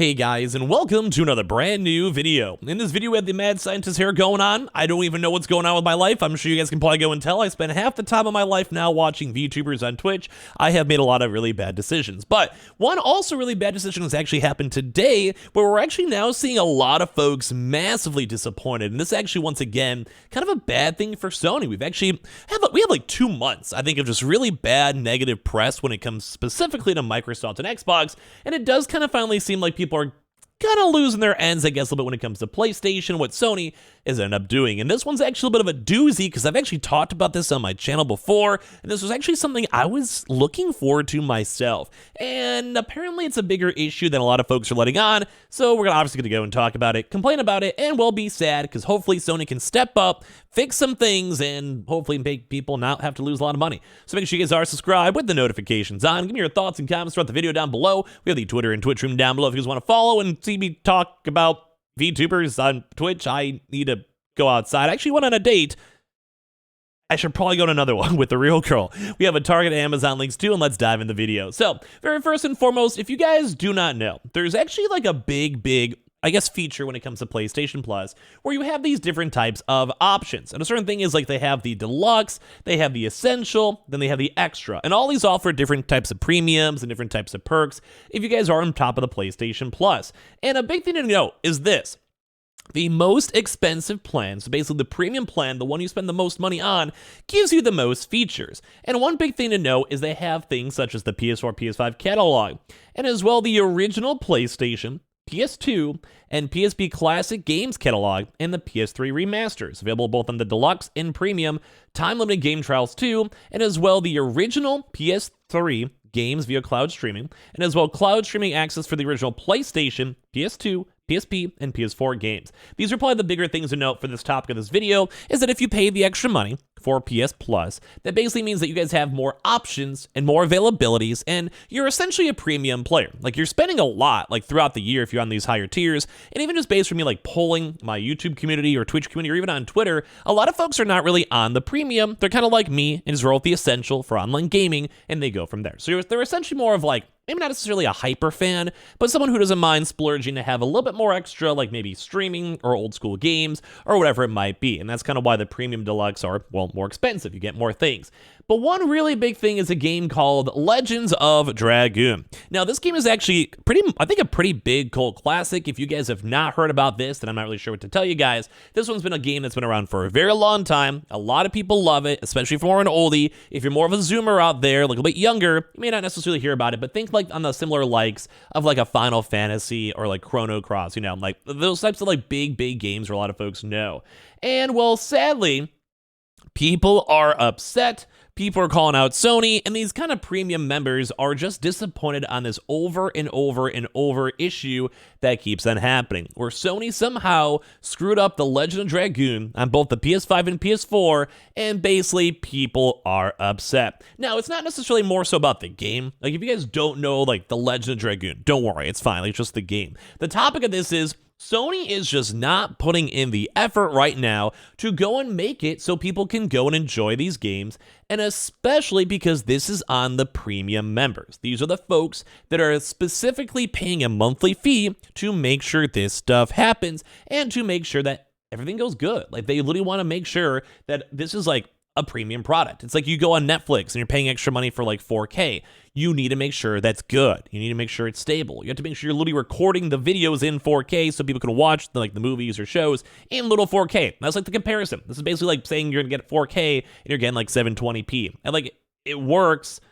Hey guys, and welcome to another brand new video. In this video we have the mad scientist here going on. I don't even know what's going on with my life. I'm sure you guys can probably go and tell. I spend half the time of my life now watching VTubers on Twitch. I have made a lot of really bad decisions. But one also really bad decision has actually happened today, where we're actually now seeing a lot of folks massively disappointed. And this is actually, once again, kind of a bad thing for Sony. We have like 2 months, I think, of just really bad negative press when it comes specifically to Microsoft and Xbox. And it does kind of finally seem like people are kind of losing their ends, I guess, a little bit when it comes to PlayStation, what Sony is ended up doing. And this one's actually a bit of a doozy because I've actually talked about this on my channel before, and this was actually something I was looking forward to myself. And apparently it's a bigger issue than a lot of folks are letting on, so we're obviously going to go and talk about it, complain about it, and we'll be sad because hopefully Sony can step up, fix some things, and hopefully make people not have to lose a lot of money. So make sure you guys are subscribed with the notifications on. Give me your thoughts and comments throughout the video down below. We have the Twitter and Twitch room down below if you guys want to follow and see me talk about VTubers on Twitch. I need to go outside. I actually went on a date. I should probably go on another one with the real girl. We have a Target and Amazon links too, and let's dive in the video. So, very first and foremost, if you guys do not know, there's actually like a big, I guess, feature when it comes to PlayStation Plus, where you have these different types of options. And a certain thing is, like, they have the Deluxe, they have the Essential, then they have the Extra. And all these offer different types of premiums and different types of perks if you guys are on top of the PlayStation Plus. And a big thing to note is this. The most expensive plan, so basically the premium plan, the one you spend the most money on, gives you the most features. And one big thing to note is they have things such as the PS4, PS5 catalog, and as well the original PlayStation, PS2, and PSP Classic Games catalog, and the PS3 remasters, available both on the Deluxe and Premium, time-limited game trials too, and as well the original PS3 games via cloud streaming, and as well cloud streaming access for the original PlayStation, PS2, PSP, and PS4 games. These are probably the bigger things to note for this topic of this video, is that if you pay the extra money for PS Plus, that basically means that you guys have more options and more availabilities, and you're essentially a premium player. Like, you're spending a lot, like, throughout the year if you're on these higher tiers, and even just based from me, like, polling my YouTube community or Twitch community or even on Twitter, a lot of folks are not really on the premium. They're kind of like me and just roll with the essential for online gaming, and they go from there. So they're essentially more of like, maybe not necessarily a hyper fan, but someone who doesn't mind splurging to have a little bit more extra, like maybe streaming or old school games or whatever it might be. And that's kind of why the premium deluxe are, well, more expensive. You get more things. But one really big thing is a game called Legends of Dragoon. Now, this game is actually I think a pretty big cult classic. If you guys have not heard about this, then I'm not really sure what to tell you guys. This one's been a game that's been around for a very long time. A lot of people love it, especially if you're more an oldie. If you're more of a zoomer out there, like a bit younger, you may not necessarily hear about it, but think like on the similar likes of like a Final Fantasy or like Chrono Cross, you know, like those types of like big games where a lot of folks know. And well, sadly, people are upset. People are calling out Sony, and these kind of premium members are just disappointed on this over and over issue that keeps on happening, where Sony somehow screwed up the Legend of Dragoon on both the PS5 and PS4, and basically people are upset. Now, it's not necessarily more so about the game. Like, if you guys don't know, like, the Legend of Dragoon, don't worry, it's fine, like, it's just the game. The topic of this is Sony is just not putting in the effort right now to go and make it so people can go and enjoy these games, and especially because this is on the premium members. These are the folks that are specifically paying a monthly fee to make sure this stuff happens and to make sure that everything goes good. Like, they literally want to make sure that this is like a premium product. It's like you go on Netflix and you're paying extra money for like 4K. You need to make sure that's good. You need to make sure it's stable. You have to make sure you're literally recording the videos in 4K so people can watch the movies or shows in little 4K. That's like the comparison. This is basically like saying you're gonna get 4K and you're getting like 720p. And like, it works,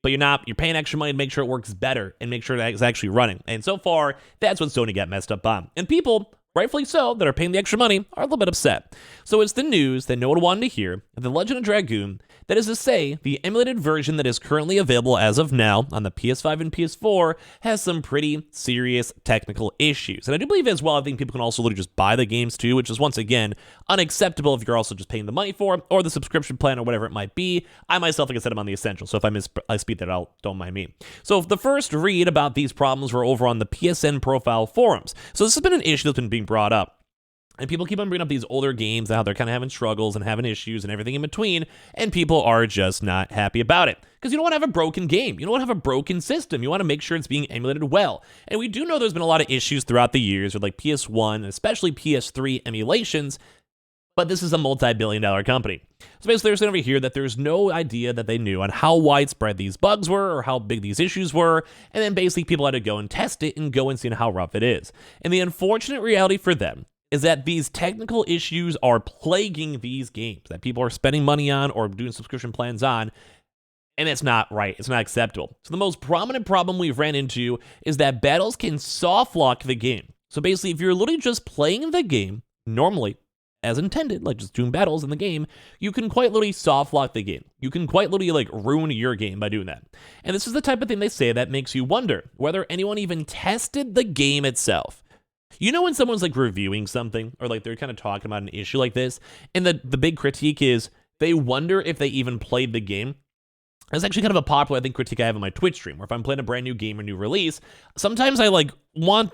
but you're paying extra money to make sure it works better and make sure that it's actually running. And so far, that's what Sony got messed up on. And people, rightfully so, that are paying the extra money are a little bit upset. So it's the news that no one wanted to hear. The Legend of Dragoon, that is to say, the emulated version that is currently available as of now on the PS5 and PS4 has some pretty serious technical issues. And I do believe as well, I think people can also literally just buy the games too, which is once again unacceptable if you're also just paying the money for it or the subscription plan or whatever it might be. I myself, like I said, I'm on the Essential, so if I speed that out, don't mind me. So the first read about these problems were over on the PSN profile forums. So this has been an issue that's been being brought up. And people keep on bringing up these older games and how they're kind of having struggles and having issues and everything in between, and people are just not happy about it. Because you don't want to have a broken game. You don't want to have a broken system. You want to make sure it's being emulated well. And we do know there's been a lot of issues throughout the years with like PS1 and especially PS3 emulations, but this is a multi-billion-dollar company. So basically, they're saying over here that there's no idea that they knew on how widespread these bugs were or how big these issues were, and then basically people had to go and test it and go and see how rough it is. And the unfortunate reality for them is that these technical issues are plaguing these games that people are spending money on or doing subscription plans on, and it's not right. It's not acceptable. So the most prominent problem we've ran into is that battles can soft lock the game. So basically, if you're literally just playing the game normally, as intended, like just doing battles in the game, you can quite literally soft lock the game. You can quite literally like ruin your game by doing that. And this is the type of thing they say that makes you wonder whether anyone even tested the game itself. You know when someone's like reviewing something or like they're kind of talking about an issue like this, and the big critique is they wonder if they even played the game? That's actually kind of a popular, I think, critique I have on my Twitch stream, where if I'm playing a brand new game or new release, sometimes I like want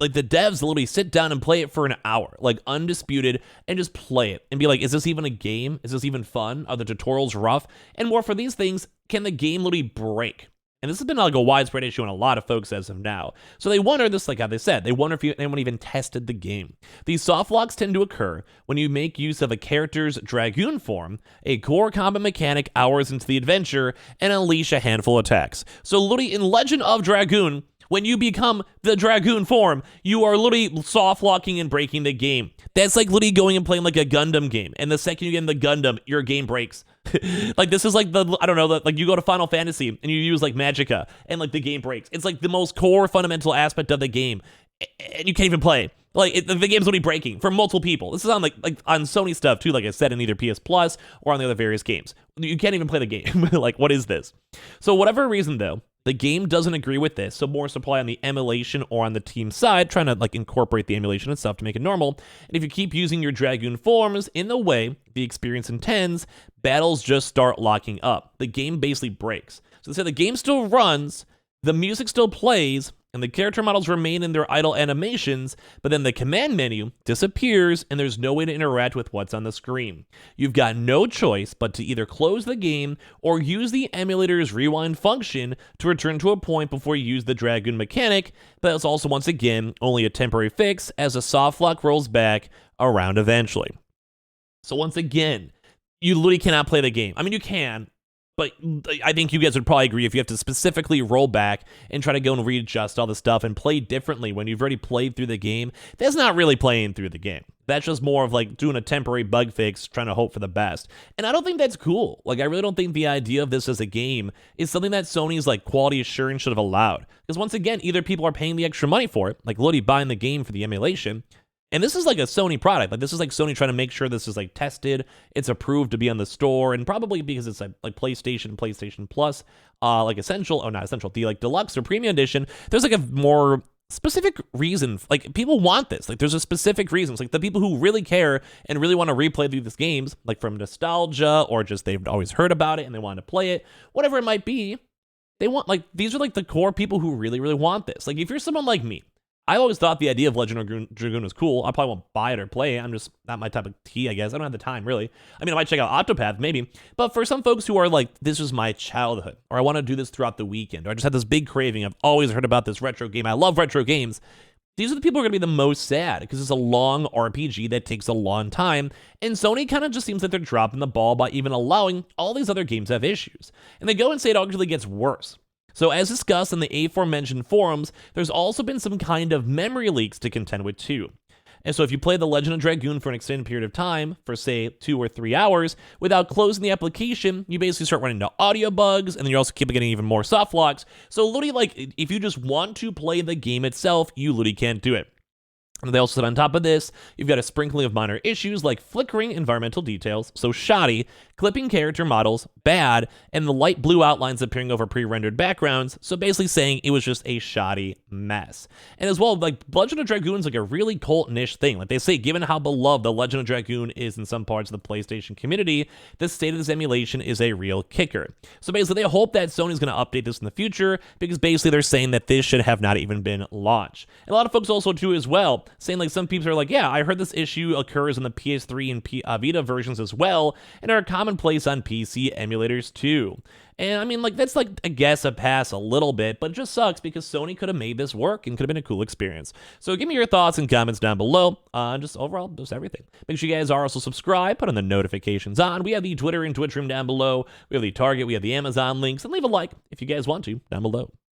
like the devs to literally sit down and play it for an hour, like undisputed, and just play it and be like, is this even a game? Is this even fun? Are the tutorials rough? And more for these things, can the game literally break? And this has been like a widespread issue in a lot of folks as of now. So they wonder, this like how they said, they wonder if anyone even tested the game. These soft locks tend to occur when you make use of a character's Dragoon form, a core combat mechanic hours into the adventure, and unleash a handful of attacks. So literally in Legend of Dragoon, when you become the Dragoon form, you are literally soft locking and breaking the game. That's like literally going and playing like a Gundam game. And the second you get in the Gundam, your game breaks. Like this is like I don't know, like you go to Final Fantasy and you use like Magicka and like the game breaks. It's like the most core fundamental aspect of the game. And you can't even play. Like the game's literally breaking for multiple people. This is on like on Sony stuff too, like I said, in either PS Plus or on the other various games. You can't even play the game. Like what is this? So whatever reason though, the game doesn't agree with this, so more supply on the emulation or on the team side, trying to like incorporate the emulation and stuff to make it normal. And if you keep using your Dragoon forms in the way the experience intends, battles just start locking up. The game basically breaks. So they say the game still runs, the music still plays, and the character models remain in their idle animations, but then the command menu disappears and there's no way to interact with what's on the screen. You've got no choice but to either close the game or use the emulator's rewind function to return to a point before you use the Dragoon mechanic, but it's also once again only a temporary fix as a soft lock rolls back around eventually. So once again, you literally cannot play the game. I mean, you can, but I think you guys would probably agree if you have to specifically roll back and try to go and readjust all the stuff and play differently when you've already played through the game, that's not really playing through the game. That's just more of like doing a temporary bug fix, trying to hope for the best. And I don't think that's cool. Like, I really don't think the idea of this as a game is something that Sony's like quality assurance should have allowed. Because once again, either people are paying the extra money for it, like literally buying the game for the emulation, and this is like a Sony product. Like this is like Sony trying to make sure this is like tested, it's approved to be on the store, and probably because it's like PlayStation Plus, like essential, oh not essential, the like deluxe or premium edition. There's like a more specific reason. Like people want this. Like there's a specific reason. It's like the people who really care and really want to replay through these games, like from nostalgia or just they've always heard about it and they want to play it, whatever it might be. They want like these are like the core people who really want this. Like if you're someone like me, I always thought the idea of Legend of Dragoon was cool. I probably won't buy it or play it. I'm just not my type of tea, I guess. I don't have the time, really. I mean, I might check out Octopath, maybe. But for some folks who are like, this is my childhood, or I want to do this throughout the weekend, or I just had this big craving, I've always heard about this retro game, I love retro games, these are the people who are going to be the most sad, because it's a long RPG that takes a long time, and Sony kind of just seems like they're dropping the ball by even allowing all these other games to have issues. And they go and say it actually gets worse. So as discussed in the aforementioned forums, there's also been some kind of memory leaks to contend with too. And so if you play The Legend of Dragoon for an extended period of time, for say 2 or 3 hours, without closing the application, you basically start running into audio bugs, and then you also keep getting even more soft locks. So literally, like, if you just want to play the game itself, you literally can't do it. And they also said on top of this, you've got a sprinkling of minor issues like flickering environmental details, so shoddy, clipping character models, bad, and the light blue outlines appearing over pre-rendered backgrounds, so basically saying it was just a shoddy mess. And as well, like, Legend of Dragoon's like a really cult niche thing. Like they say, given how beloved the Legend of Dragoon is in some parts of the PlayStation community, the state of this emulation is a real kicker. So basically, they hope that Sony's going to update this in the future, because basically they're saying that this should have not even been launched. And a lot of folks also, too, as well, saying like some people are like, yeah, I heard this issue occurs in the PS3 and Vita versions as well, and are commonplace on PC emulators too. And I mean, like, that's like, I guess, a pass a little bit, but it just sucks because Sony could have made this work and could have been a cool experience. So give me your thoughts and comments down below on just overall, just everything. Make sure you guys are also subscribed, put on the notifications on. We have the Twitter and Twitch room down below. We have the Target, we have the Amazon links, and leave a like if you guys want to down below.